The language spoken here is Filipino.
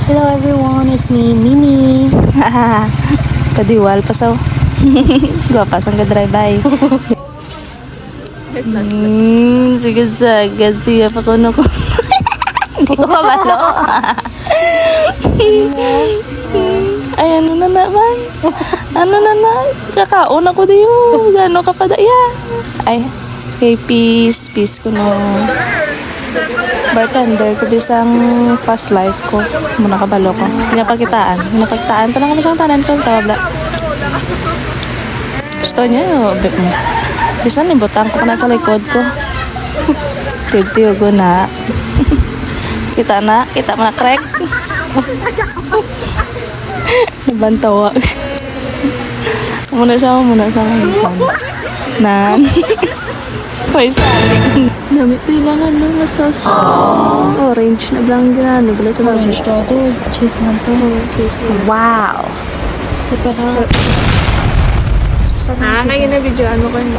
Hello everyone, it's me, Mimi. Kadiwal pa sa. Gwapa sang kadrive by. Sige sagad siya pa kuno ko. Hindi ko kabalo. Ay, ano na naman? Ano na na? Kakaon ako diyo. Gano ka pa daya? Ay, okay, peace. Peace ko no. Bartender ko bisang past life ko. Muna kabalo ko. Pinapakitaan. Tanang ko siyang tanan ko. Tawabla. Gusto niya. Bit mo. Bisan imbutang ko na sa likod ko. Tiyog-tiyog ko na. Kita na. Kita mo na crack. Nabantawa. Muna sa nan. May saling. Namit ito ilangan no, masos. Orange na blang gana. Bala sa mga ito. Cheese na to. Cheese na. Wow! Ito pa na. Ngayon na video. Ano ko yun?